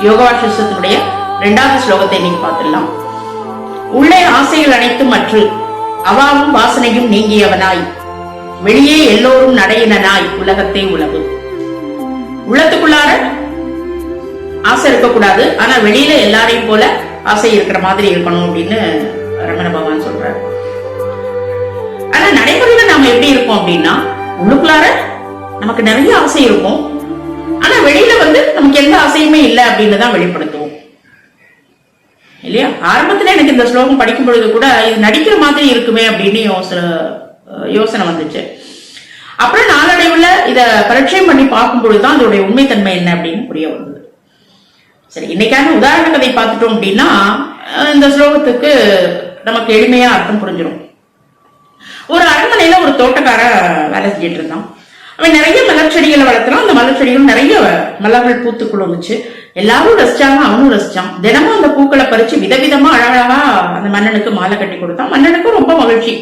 யோகவாசிஷத்தினுடைய 2வது ஸ்லோகத்தை நீங்க பார்த்துடலாம். உள்ளே ஆசைகள் அனைத்தும் மற்று அவாவும் வாசனையும் நீங்கியவனாய் வெளியே எல்லோரும் நடையினாய் உலகத்தை உலகு. உள்ளத்துக்குள்ளார ஆசை இருக்கக்கூடாது, ஆனா வெளியில எல்லாரையும் போல ஆசை இருக்கிற மாதிரி இருக்கணும் அப்படின்னு ரமண பகவான் சொல்றாரு. ஆனா நடைமுறையில நாம எப்படி இருக்கோம் அப்படின்னா, உள்ளுக்குள்ளார நமக்கு நிறைய ஆசை இருக்கும், ஆனா வெளியில நமக்கு எந்த ஆசையுமே இல்லை அப்படின்னு தான் வெளிப்படுத்துவோம் இல்லையா? ஆரம்பத்துல எனக்கு இந்த ஸ்லோகம் படிக்கும் பொழுது கூட இது நடிக்கிற மாதிரி இருக்குமே அப்படின்னு யோசனை வந்துச்சு. அப்புறம் நாளடைவுல இத பரிச்சயம் பண்ணி பார்க்கும் பொழுதுதான் அதோடைய உண்மைத்தன்மை என்ன அப்படின்னு புரிய வந்தது. சரி, இன்னைக்கான உதாரண கதை பார்த்துட்டோம் அப்படின்னா இந்த ஸ்லோகத்துக்கு நமக்கு எளிமையா அர்த்தம் புரிஞ்சிடும். ஒரு அரண்மனையில ஒரு தோட்டக்கார வேலை செஞ்சிட்டு இருந்தான். அவன் நிறைய மலர் செடிகளை வளர்த்தான். அந்த மலர் செடிகள் நிறைய மலர்கள் பூத்து குழுந்துச்சு. எல்லாரும் ரசிச்சாங்க, அவனும் ரசிச்சான். தினமும் அந்த பூக்களை பறிச்சு விதவிதமா அழகழகா அந்த மன்னனுக்கு மாலை கட்டி கொடுத்தான். மன்னனுக்கும் ரொம்ப மகிழ்ச்சி.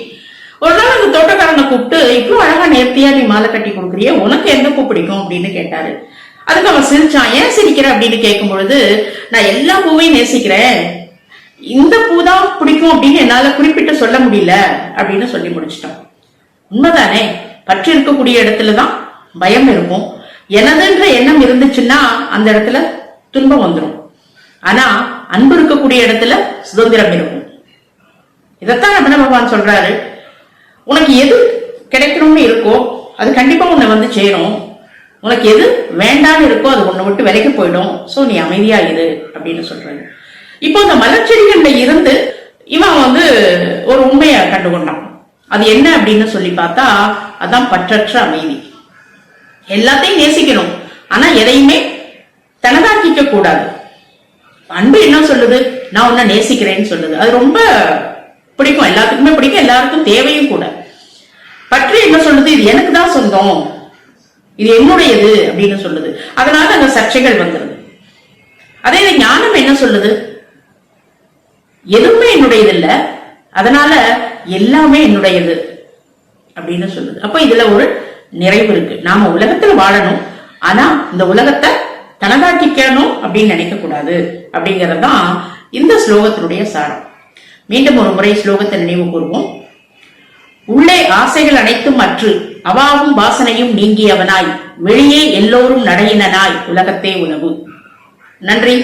ஒரு நாள் அந்த தோட்டக்காரனை கூப்பிட்டு, இவ்வளவு அழகா நேர்த்தியா நீ மாலை கட்டி கொடுக்குறிய, உனக்கு எந்த பூ பிடிக்கும் அப்படின்னு கேட்டாரு. அதுக்கு அவன் சிரிச்சான். ஏன் சிரிக்கிற அப்படின்னு கேட்கும் பொழுது, நான் எல்லா பூவையும் நேசிக்கிறேன், இந்த பூதான் பிடிக்கும் அப்படின்னு என்னால குறிப்பிட்டு சொல்ல முடியல அப்படின்னு சொல்லி முடிச்சிட்டான். உண்மைதானே, பற்றி இருக்கக்கூடிய இடத்துலதான் பயம் இருக்கும். எனதுன்ற எண்ணம் இருந்துச்சுன்னா அந்த இடத்துல துன்பம் வந்துடும். ஆனா அன்பு இருக்கக்கூடிய இடத்துல சுதந்திரம் இருக்கும். இதத்தான் ரமண பகவான் சொல்றாரு. உனக்கு எது கிடைக்கணும்னு இருக்கோ அது கண்டிப்பா உன்னை சேரும். உனக்கு எது வேண்டான்னு இருக்கோ அது உன்னை விட்டு விலைக்கு போயிடும். சோ நீ அமைதியா இரு அப்படின்னு சொல்றாரு. இப்போ இந்த மலர்ச்செடிகள்ல இருந்து இவன் ஒரு உண்மையை கண்டுகொண்டான். அது என்ன அப்படின்னு சொல்லி பார்த்தா அதான் பற்றற்ற அமைதி. எல்லாத்தையும் நேசிக்கணும், ஆனா எதையுமே தனதாக்கிக்க கூடாது. அன்பு என்ன சொல்லுது? நான் உன்னை நேசிக்கிறேன்னு சொல்லுது. அது ரொம்ப பிடிக்கும், எல்லாத்துக்குமே பிடிக்கும், எல்லாருக்கும் தேவையும் கூட. பற்று என்ன சொல்லுது? இது எனக்கு தான் சொந்தம், இது என்னுடையது அப்படின்னு சொல்லுது. அதனால அந்த சர்ச்சைகள் வந்துருது. அதே ஞானம் என்ன சொல்லுது? எதுவுமே என்னுடையது இல்ல, அதனால எல்லாமே என்னுடையது அப்படின்னு சொல்லுது. அப்ப இதுல ஒரு நிறைவு இருக்கு. நாம உலகத்துல வாழணும், ஆனா இந்த உலகத்தை தனதாக்கிக்கணும் அப்படின்னு நினைக்க கூடாது அப்படிங்கறதுதான் இந்த ஸ்லோகத்தினுடைய சாரம். மீண்டும் ஒரு முறை ஸ்லோகத்தை நினைவு கூறுவோம். உள்ளே ஆசைகள் அனைத்தும் மற்று அவாவும் வாசனையும் நீங்கியவனாய் வெளியே எல்லோரும் நடையினாய் உலகத்தே உலகு. நன்றி.